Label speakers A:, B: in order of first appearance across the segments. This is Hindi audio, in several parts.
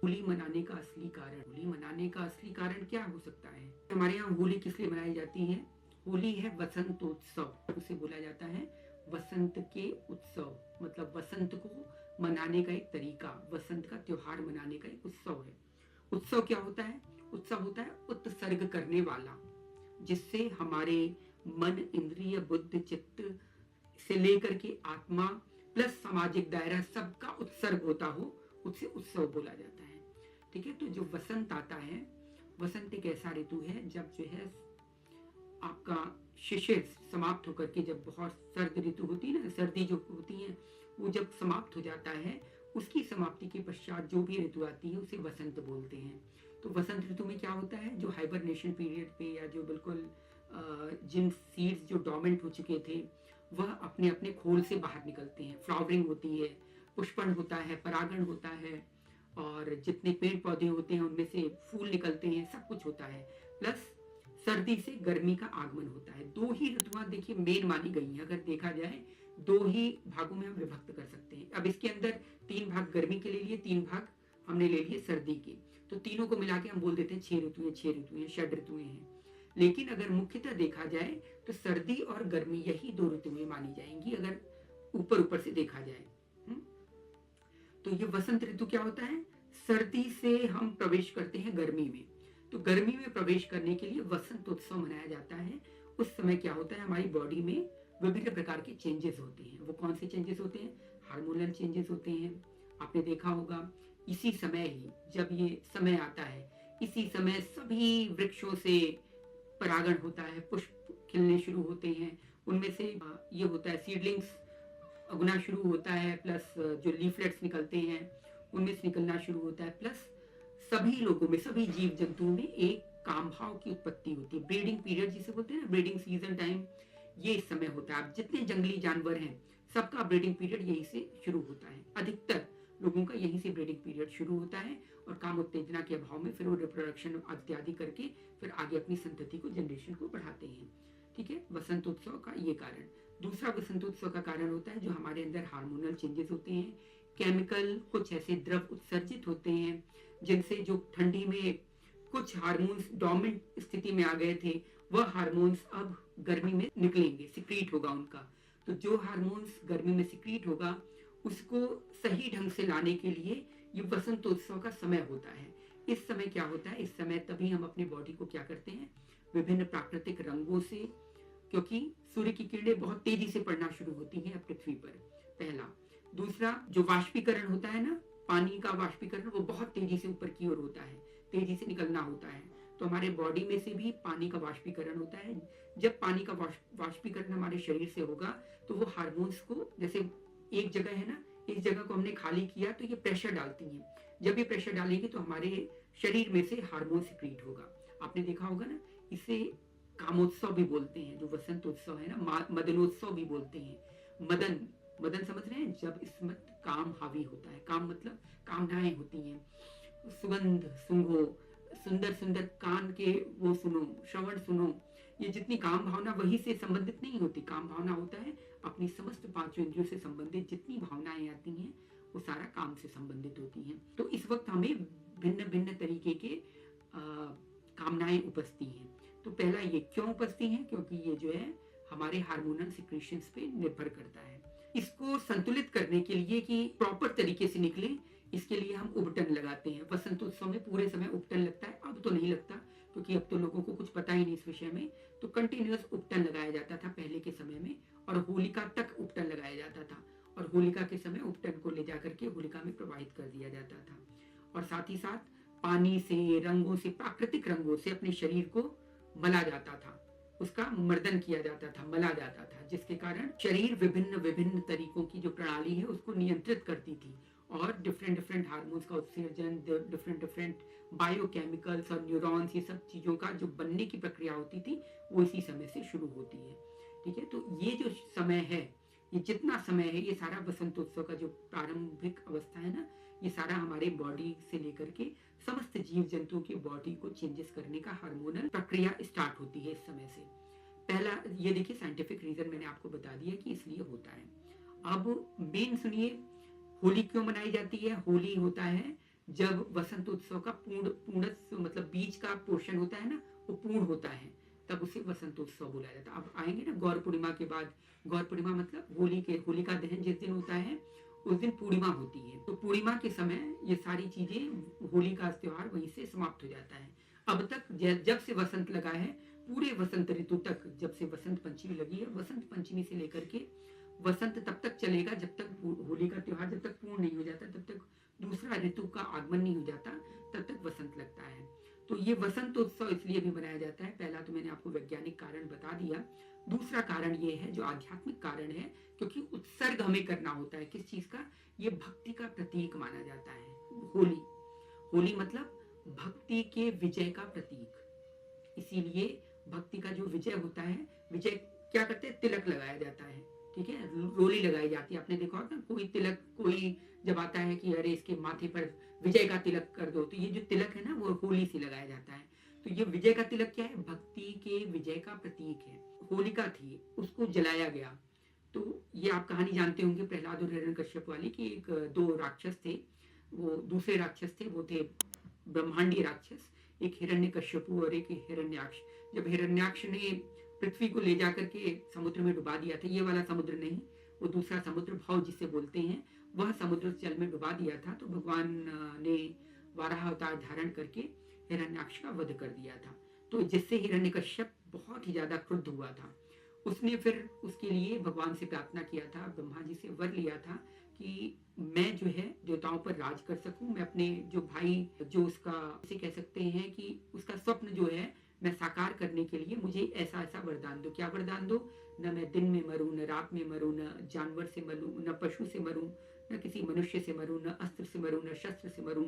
A: होली मनाने का असली कारण, होली मनाने का असली कारण क्या हो सकता है? हमारे यहाँ होली किस लिए मनाई जाती है? होली है वसंतोत्सव, उसे बोला जाता है वसंत के उत्सव, मतलब वसंत को मनाने का एक तरीका, वसंत का त्योहार मनाने का एक उत्सव है। उत्सव क्या होता है? उत्सव होता है उत्सर्ग करने वाला, जिससे हमारे मन, इंद्रिय, बुद्धि, चित्त से लेकर के आत्मा प्लस सामाजिक दायरा सबका उत्सर्ग होता हो, उसे उत्सव बोला जाता है। ठीक है, तो जो वसंत आता है, वसंत एक ऐसा ऋतु है जब जो है आपका शिशिर समाप्त होकर के, जब बहुत सर्द ऋतु होती है ना, सर्दी जो होती है वो जब समाप्त हो जाता है, उसकी समाप्ति के पश्चात जो भी ऋतु आती है उसे वसंत बोलते हैं। तो वसंत ऋतु में क्या होता है, जो हाइबरनेशन पीरियड पे या जो बिल्कुल जिन सीड्स जो डोमेंट हो चुके थे वह अपने अपने खोल से बाहर निकलते हैं, फ्लावरिंग होती है, पुष्पन होता है, परागण होता है, और जितने पेड़ पौधे होते हैं उनमें से फूल निकलते हैं, सब कुछ होता है। प्लस सर्दी से गर्मी का आगमन होता है। दो ही ऋतुआं देखिए मेन मानी गई हैं, अगर देखा जाए दो ही भागों में हम विभक्त कर सकते हैं। अब इसके अंदर 3 भाग गर्मी के ले लिए, 3 भाग हमने ले लिए सर्दी के, तो तीनों को मिला के हम बोल देते हैं 6 ऋतुएं, 6 ऋतुएं, षड ऋतुएं हैं। लेकिन अगर मुख्यतः देखा जाए तो सर्दी और गर्मी यही 2 ऋतुएं मानी जाएंगी, अगर ऊपर ऊपर से देखा जाए। तो ये वसंत ऋतु क्या होता है, सर्दी से हम प्रवेश करते हैं गर्मी में, तो गर्मी में प्रवेश करने के लिए वसंत उत्सव मनाया जाता है। उस समय क्या होता है, हमारी बॉडी में विभिन्न प्रकार के चेंजेस होते हैं। वो कौन से चेंजेस होते हैं? हार्मोनल चेंजेस होते हैं। आपने देखा होगा इसी समय ही, जब ये समय आता है, इसी समय सभी वृक्षों से परागण होता है, पुष्प खिलने शुरू होते हैं, उनमें से ये होता है सीडलिंग्स उगना शुरू होता है, प्लस जो लीफलेट्स निकलते हैं उनमें से निकलना शुरू होता है, प्लस सभी लोगों में, सभी जीव जंतुओं में एक काम भाव की उत्पत्ति होती है। ब्रीडिंग पीरियड जिसे बोलते हैं ना, ब्रीडिंग सीजन टाइम, ये इस समय होता है। अब जितने जंगली जानवर हैं सबका ब्रीडिंग पीरियड यहीं से शुरू होता है, अधिकतर लोगों का यहीं से ब्रीडिंग पीरियड शुरू होता है, और काम उत्तेजना के अभाव में फिर वो रिप्रोडक्शन इत्यादि करके फिर आगे अपनी संतति को, जनरेशन को बढ़ाते हैं। ठीक है, वसंतोत्सव का ये कारण। दूसरा वसंतोत्सव का कारण होता है जो हमारे अंदर हार्मोनल चेंजेस होते हैं, केमिकल कुछ ऐसे द्रव उत्सर्जित होते हैं जिनसे जो ठंडी में कुछ हार्मोन्स डोमिनेंट स्थिति में आ गए थे, वह हार्मोन्स अब गर्मी में निकलेंगे, सिक्रीट होगा उनका। तो जो हार्मोन्स गर्मी में सिक्रीट होगा उसको सही ढंग से लाने के लिए ये वसंतोत्सव का समय होता है। इस समय क्या होता है, इस समय तभी हम अपनी बॉडी को क्या करते हैं, विभिन्न प्राकृतिक रंगों से, क्योंकि सूर्य की किरणें बहुत तेजी से पड़ना शुरू होती हैं पृथ्वी पर, पहला। दूसरा, जो वाष्पीकरण होता है ना, पानी का वाष्पीकरण, वो बहुत तेजी से ऊपर की ओर होता है, तेजी से निकलना होता है। तो हमारे बॉडी में से भी पानी का वाष्पीकरण होता है। जब पानी का वाष्पीकरण हमारे शरीर से होगा तो वो हार्मोन्स को, जैसे एक जगह है ना, इस जगह को हमने खाली किया तो ये प्रेशर डालती हैं, जब ये प्रेशर डालेंगे तो हमारे शरीर में से हार्मोन सिक्रीट होगा। आपने देखा होगा ना, इसे कामोत्सव भी बोलते हैं, जो वसंत उत्सव है ना, मदनोत्सव भी बोलते हैं। मदन, मदन समझ रहे हैं, जब इसमें काम हावी होता है, काम मतलब कामनाएं होती हैं, सुगंध सूंघो, सुंदर सुंदर कान के वो सुनो, श्रवण सुनो, ये जितनी काम भावना वही से संबंधित नहीं होती। काम भावना होता है अपनी समस्त पांचों इंद्रियों से संबंधित जितनी भावनाएं आती हैं वो सारा काम से संबंधित होती हैं। तो इस वक्त हमें भिन्न भिन्न तरीके के कामनाएं उपजती हैं। तो पहला, ये क्यों उपजती हैं, क्योंकि ये जो है हमारे हार्मोनल सिक्रीशंस पे निर्भर करता है। इसको संतुलित करने के लिए कि प्रॉपर तरीके से निकले, इसके लिए हम उबटन लगाते हैं। वसंत उत्सव में पूरे समय उबटन लगता है, अब तो नहीं लगता क्योंकि अब तो लोगों को कुछ पता ही नहीं इस विषय में, तो कंटिन्यूअस उबटन लगाया जाता था पहले के समय में, और होलिका तक उबटन लगाया जाता था, और होलिका के समय उबटन को ले जाकर के होलिका में प्रवाहित कर दिया जाता था। और साथ ही साथ पानी से, रंगों से, प्राकृतिक रंगों से अपने शरीर को मला जाता था, उसका मर्दन किया जाता था, मला जाता था, जिसके कारण शरीर विभिन्न विभिन्न तरीकों की जो प्रणाली है उसको नियंत्रित करती थी, और डिफरेंट डिफरेंट हार्मोन्स का उत्सर्जन, डिफरेंट डिफरेंट बायोकेमिकल्स और न्यूरॉन्स, ये सब चीजों का जो बनने की प्रक्रिया होती थी वो इसी समय से शुरू होती है। ठीक है, तो ये जो समय है, ये जितना समय है, ये सारा वसंतोत्सव का जो प्रारंभिक अवस्था है ना, ये सारा हमारे बॉडी से लेकर के समस्त जीव जंतुओं की बॉडी को चेंजेस करने का हार्मोनल प्रक्रिया स्टार्ट होती है इस समय से। पहला ये देखिए, साइंटिफिक रीजन मैंने आपको बता दिया कि इसलिए होता है। अब मेन सुनिए, होली क्यों मनाई जाती है। होली होता है जब वसंत उत्सव का पूर्ण मतलब बीच का पोर्शन होता है ना, वो पूर्ण होता है, तब उसे वसंत उत्सव बुलाया जाता है। अब आएंगे ना गौर पूर्णिमा के बाद। गौर पूर्णिमा मतलब होलिका दहन जिस दिन होता है उस दिन पूर्णिमा होती है। तो पूर्णिमा के समय ये सारी चीजें, होली का त्योहार वहीं से समाप्त हो जाता है। अब तक जब से वसंत लगा है, पूरे वसंत ऋतु तक, जब से वसंत पंचमी लगी है, वसंत पंचमी से लेकर के वसंत तब तक चलेगा जब तक होली का त्योहार जब तक पूर्ण नहीं हो जाता, तब तक दूसरा ऋतु का आगमन नहीं हो जाता, तब तक वसंत लगता है। तो ये वसंत उत्सव इसलिए भी मनाया जाता है। पहला तो मैंने आपको वैज्ञानिक कारण बता दिया। दूसरा कारण ये है जो आध्यात्मिक कारण है, क्योंकि उत्सर्ग हमें करना होता है। किस चीज का? ये भक्ति का प्रतीक माना जाता है होली। होली मतलब भक्ति के विजय का प्रतीक। इसीलिए भक्ति का जो विजय होता है, विजय क्या करते हैं? तिलक लगाया जाता है, ठीक है, रोली लगाई जाती है। आपने देखा होगा कोई तिलक, कोई जब आता है कि अरे इसके माथे पर विजय का तिलक कर दो, तो ये जो तिलक है ना वो होली से लगाया जाता है। तो ये विजय का तिलक क्या है? भक्ति के विजय का प्रतीक है। होलिका थी, उसको जलाया गया। तो ये आप कहानी जानते होंगे प्रहलाद और हिरण्यकश्यप वाली, कि एक दो राक्षस थे। वो दूसरे राक्षस थे, वो थे ब्रह्मांडी राक्षस, एक हिरण्यकश्यपु और एक हिरण्याक्ष। जब हिरण्याक्ष ने पृथ्वी को ले जाकर के समुद्र में डुबा दिया था, ये वाला समुद्र नहीं, वो दूसरा समुद्र भाव जिसे बोलते हैं, वह समुद्र जल में डुबा दिया था, तो भगवान ने वाराह अवतार धारण करके हिरण्याक्ष का वध कर दिया था। तो जिससे हिरण्यकश्यप बहुत ही ज्यादा क्रुद्ध हुआ था। उसने फिर उसके लिए भगवान से प्रार्थना किया था, ब्रह्मा जी से वर लिया था कि मैं जो है देवताओं पर राज कर सकूं, मैं अपने जो भाई, जो उसका इसे कह सकते हैं कि उसका स्वप्न जो है मैं साकार करने के लिए मुझे ऐसा ऐसा वरदान दो। क्या वरदान दो? न मैं दिन में मरूं, न रात में मरूं, न जानवर से मरूं, न पशु से मरूं, न किसी मनुष्य से मरूं, न अस्त्र से मरूं, न शस्त्र से मरूं,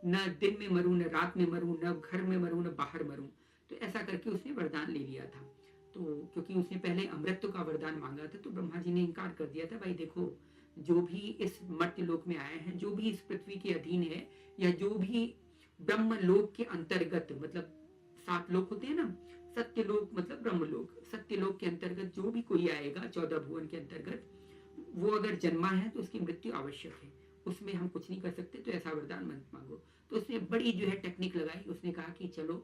A: न दिन में मरूं, न रात में मरूं, न घर में मरूं, न बाहर मरूं। तो ऐसा करके उसने वरदान ले लिया था। तो क्योंकि उसने पहले अमृत का वरदान मांगा था, तो ब्रह्मा जी ने इनकार कर दिया था। भाई देखो, जो भी इस मर्त्य लोक में आए हैं, जो भी इस पृथ्वी के अधीन है, या जो भी ब्रह्म लोक के अंतर्गत, मतलब 7 लोक होते हैं ना, सत्य लोक मतलब ब्रह्म लोक, सत्य लोक के अंतर्गत जो भी कोई आएगा 14 भुवन के अंतर्गत, वो अगर जन्मा है तो उसकी मृत्यु आवश्यक है, उसमें हम कुछ नहीं कर सकते, तो ऐसा वरदान मत मांगो। तो उसने बड़ी जो है टेक्निक लगाई। उसने कहा कि चलो,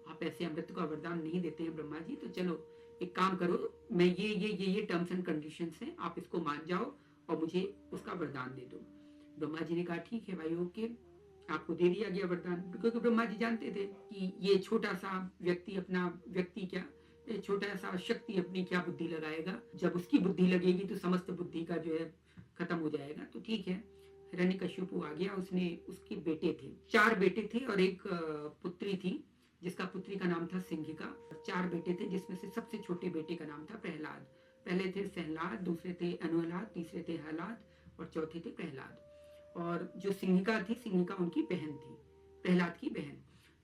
A: आप ऐसे अमृत का वरदान नहीं देते हैं ब्रह्मा जी, तो चलो एक काम करो, मैं ये टर्म्स एंड कंडीशंस हैं, आप इसको मान जाओ और मुझे उसका वरदान दे दो। ब्रह्मा जी ने कहा ठीक है भाई, ओके, आपको दे दिया गया वरदान। क्योंकि ब्रह्मा जी जानते थे कि ये छोटा सा व्यक्ति क्या, ये छोटा सा शक्ति अपनी क्या बुद्धि लगाएगा, जब उसकी बुद्धि लगेगी तो समस्त बुद्धि का जो है खत्म हो जाएगा। तो ठीक है, हिरण्यकश्यपु आ गया। उसने, उसके बेटे थे, 4 बेटे थे और एक पुत्री थी, जिसका पुत्री का नाम था सिंहिका। 4 बेटे थे, जिसमें से सबसे छोटे बेटे का नाम था प्रहलाद। पहले थे सहलाद, दूसरे थे अनुहलाद, तीसरे थे हलाद और चौथे थे प्रहलाद। और जो सिंहिका थी, सिंहिका उनकी बहन थी, प्रहलाद की बहन।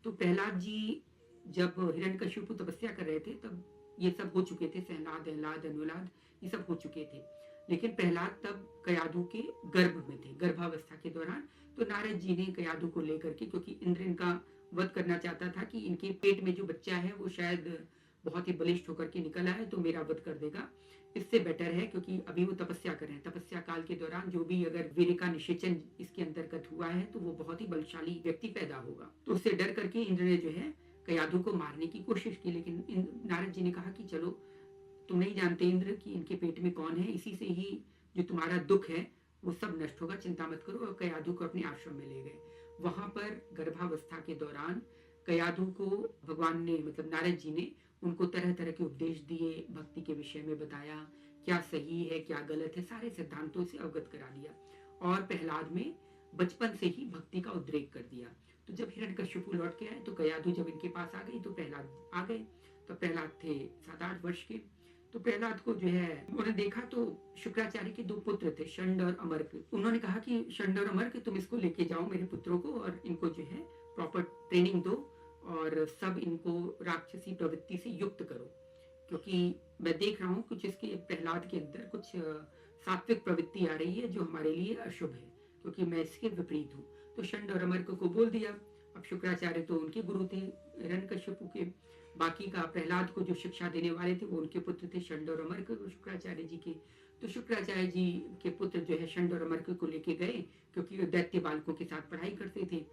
A: तो प्रहलाद जी जब हिरण्यकश्यप तपस्या कर रहे थे, तब ये सब हो चुके थे, सहलाद, अहलाद, अनुलाद, ये सब हो चुके थे। लेकिन प्रहलाद तब कयाधु के गर्भ में थे, गर्भावस्था के दौरान। तो नारद जी ने कयाधु को लेकर के, क्योंकि इंद्र इनका वध करना चाहता था कि इनके पेट में जो बच्चा है वो शायद बहुत ही बलिष्ठ होकर के निकल आए तो मेरा वध कर देगा, इससे बेटर है, क्योंकि अभी वो तपस्या कर रहे हैं, तपस्या काल के दौरान जो भी अगर वीर का निषेचन इसके अंतर्गत हुआ है तो वो बहुत ही बलशाली व्यक्ति पैदा होगा। तो उससे डर करके इंद्र ने जो है कयाधु को मारने की कोशिश की। लेकिन नारद जी ने कहा कि चलो, तुम नहीं जानते इंद्र कि इनके पेट में कौन है, इसी से ही जो तुम्हारा दुख है वो सब नष्ट होगा, चिंता मत करो। और कयाधु को अपने आश्रम में ले गए। वहां पर गर्भावस्था के दौरान कयाधु को भगवान ने, मतलब नारद जी ने उनको तरह तरह के उपदेश दिए, भक्ति के विषय में बताया, क्या सही है क्या गलत है, सारे सिद्धांतों से अवगत करा दिया। और प्रहलाद में बचपन से ही भक्ति का उद्रेक कर दिया। तो जब हिरण्यकश्यप लौट के आए तो कयाधु जब इनके पास आ गई तो प्रहलाद आ गए। तो प्रहलाद थे 7-8 वर्ष के। तो प्रहलाद को जो है उन्होंने देखा तो शुक्राचार्य के 2 पुत्र थे, षंड और अमर्क। उन्होंने कहा कि षंड और अमर्क, तुम इसको लेके जाओ मेरे पुत्रों को, और इनको जो है प्रॉपर ट्रेनिंग दो और सब इनको राक्षसी प्रवृत्ति से युक्त करो, क्योंकि मैं देख रहा हूँ कुछ इसके प्रहलाद के अंदर कुछ सात्विक प्रवृत्ति आ रही है जो हमारे लिए अशुभ है, क्योंकि मैं इसके विपरीत हूँ। तो षंड और अमर्क को बोल दिया। अब शुक्राचार्य तो उनके गुरु थे हिरण्यकश्यप के, बाकी का प्रहलाद को जो शिक्षा देने वाले थे वो उनके पुत्र थे षंड और अमर्क शुक्राचार्य जी के। तो शुक्राचार्य जी के पुत्र जो है षंड और अमर्क को लेके गए, क्योंकि वो दैत्य बालकों के साथ पढ़ाई करते थे।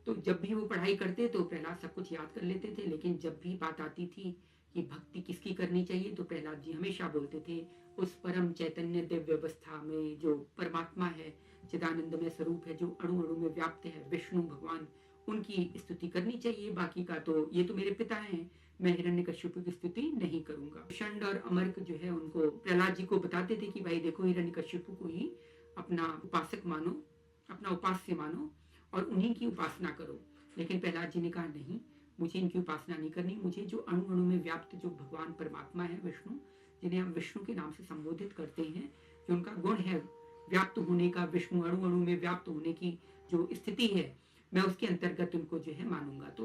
A: तो जब भी वो पढ़ाई करते तो प्रहलाद सब कुछ याद कर लेते थे, लेकिन जब भी बात आती थी कि भक्ति किसकी करनी चाहिए तो प्रहलाद जी हमेशा बोलते थे उस परम चैतन्य दिव्य अवस्था में जो परमात्मा है, चिदानंदमय स्वरूप है, जो अणु अणु में व्याप्त है, विष्णु भगवान, उनकी स्तुति करनी चाहिए। बाकी का तो ये तो मेरे पिता हैं, मैं हिरण्यकश्यप की स्तुति नहीं करूंगा। षंड और अमर्क जो है उनको प्रहलाद जी को बताते थे कि भाई देखो हिरण्यकश्यप को ही अपना उपासक मानो, अपना उपास्य मानो और उन्हीं की उपासना करो। लेकिन प्रहलाद जी ने कहा नहीं, मुझे इनकी उपासना नहीं करनी, मुझे जो अणु अणु में व्याप्त जो भगवान परमात्मा है, विष्णु, जिन्हें हम विष्णु के नाम से संबोधित करते हैं, जो उनका गुण है व्याप्त होने का, विष्णु अणु अणु में व्याप्त होने की जो स्थिति है, मैं उसके अंतर्गत उनको जो है मानूंगा। तो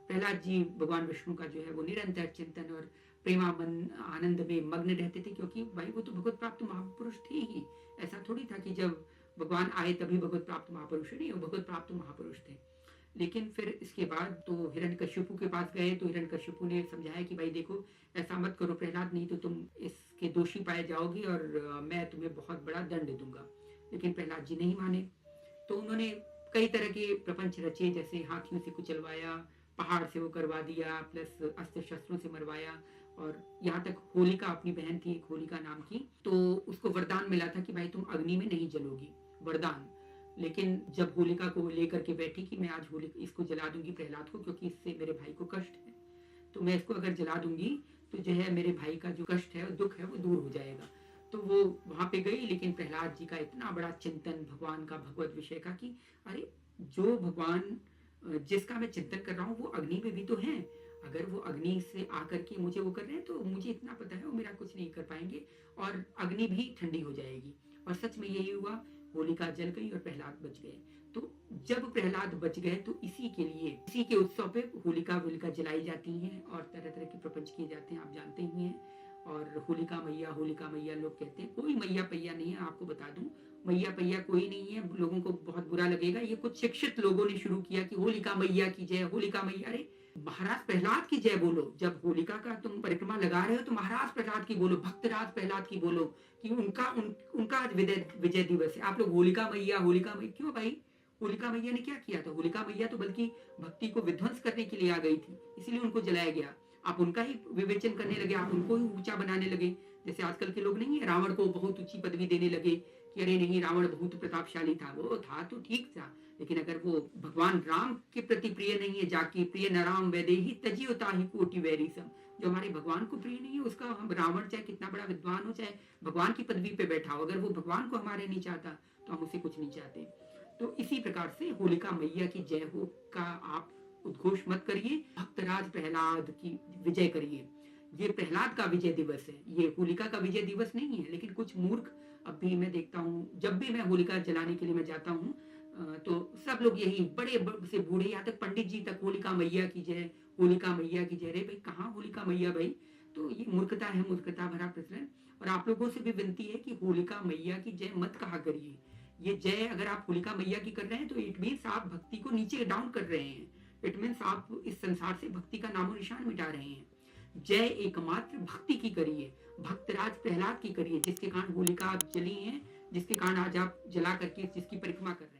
A: प्रहलाद जी भगवान विष्णु का जो है वो निरंतर चिंतन और प्रेमानंद आनंद में मग्न रहते थे, क्योंकि भाई वो तो भगवत प्राप्त महापुरुष थे ही। ऐसा थोड़ी था कि जब भगवान आए तभी भगवत प्राप्त महापुरुष, नहीं, वो भगवत प्राप्त महापुरुष थे। लेकिन फिर इसके बाद तो हिरण्यकश्यपु के पास गए तो हिरण्यकश्यपु ने समझाया कि भाई देखो ऐसा मत करो प्रहलाद, नहीं तो तुम इसके दोषी पाए जाओगे और मैं तुम्हें बहुत बड़ा दंड दूंगा। लेकिन प्रहलाद जी नहीं माने, तो उन्होंने कई तरह के प्रपंच रचे, जैसे हाथियों से कुचलवाया, पहाड़ से वो करवा दिया, प्लस अस्त्र शस्त्रों से मरवाया, और यहाँ तक होलिका अपनी बहन थी एक होलिका नाम की, तो उसको वरदान मिला था कि भाई तुम अग्नि में नहीं जलोगी, वरदान। लेकिन जब होलिका को लेकर के बैठी कि मैं आज होलिका इसको जला दूंगी प्रहलाद को, क्योंकि इससे मेरे भाई को कष्ट है, तो मैं इसको अगर जला दूंगी तो जो है मेरे भाई का जो कष्ट है, दुख है, वो दूर हो जाएगा। तो वो वहां पे गई, लेकिन प्रहलाद जी का इतना बड़ा चिंतन भगवान का, भगवत विषय का, कि अरे जो भगवान जिसका मैं चिंतन कर रहा हूँ वो अग्नि में भी तो है, अगर वो अग्नि से आकर के मुझे वो कर रहे हैं तो मुझे इतना पता है वो मेरा कुछ नहीं कर पाएंगे और अग्नि भी ठंडी हो जाएगी। और सच में यही हुआ, होलिका जल गई और प्रहलाद बच गए। तो जब प्रहलाद बच गए तो इसी के लिए, इसी के उत्सव पे होलिका जलाई जाती हैं और तरह तरह के प्रपंच किए जाते हैं, आप जानते ही हैं। और होलिका मैया लोग कहते हैं, कोई मैया पैया नहीं है, आपको बता दूं, मैया पैया कोई नहीं है। लोगों को बहुत बुरा लगेगा, ये कुछ शिक्षित लोगों ने शुरू किया कि होलिका मैया की जय, होलिका मैया। अरे महाराज प्रहलाद की जय बोलो, जब होलिका का तुम परिक्रमा लगा रहे हो तो महाराज प्रहलाद की बोलो, भक्तराज प्रहलाद की बोलो, कि उनका आज विजय दिवस है। आप लोग होलिका मैया क्यों भाई? होलिका मैया ने क्या किया था? होलिका मैया तो बल्कि भक्ति को विध्वंस करने के लिए आ गई थी, इसलिए उनको जलाया गया। आप उनका ही विवेचन करने लगे, आप उनको ही ऊंचा बनाने लगे। जैसे आजकल के लोग नहीं है, रावण को बहुत ऊंची पदवी देने लगे कि अरे नहीं, रावण बहुत प्रतापशाली था। वो था तो ठीक था, लेकिन अगर वो भगवान राम के प्रति प्रिय नहीं है, जाकी प्रिय न राम वैदेही तजियो ताहि कोटि वैरी सम, जो हमारे भगवान को प्रिय नहीं है उसका, हम रावण चाहे कितना बड़ा विद्वान हो, चाहे भगवान की पदवी पे बैठा हो, अगर वो भगवान को हमारे नहीं चाहता तो हम उसे कुछ नहीं चाहते। तो इसी प्रकार से होलिका मैया की जय हो का आप उद्घोष मत करिए, भक्तराज प्रहलाद की विजय करिए। ये प्रहलाद का विजय दिवस है, ये होलिका का विजय दिवस नहीं है। लेकिन कुछ मूर्ख, अब भी मैं देखता हूँ, जब भी मैं होलिका जलाने के लिए मैं जाता हूँ तो सब लोग यही, बड़े से बूढ़े, यहाँ तक पंडित जी तक, होलिका मैया की जय, होलिका मैया की जय। रे भाई कहाँ होलिका मैया भाई? तो ये मूर्खता है, मूर्खता भरा प्रचलन। और आप लोगों से भी विनती है कि होलिका मैया की जय मत कहा करिए। ये जय अगर आप होलिका मैया की कर रहे हैं तो इट मीन्स आप भक्ति को नीचे डाउन कर रहे हैं, इट मीन्स आप इस संसार से भक्ति का नामो निशान मिटा रहे हैं। जय एकमात्र भक्ति की करिए, भक्तराज प्रहलाद की करिए, जिसके कारण होलिका आप जली हैं, जिसके कारण आज आप जला करके जिसकी परिक्रमा कर रहे हैं।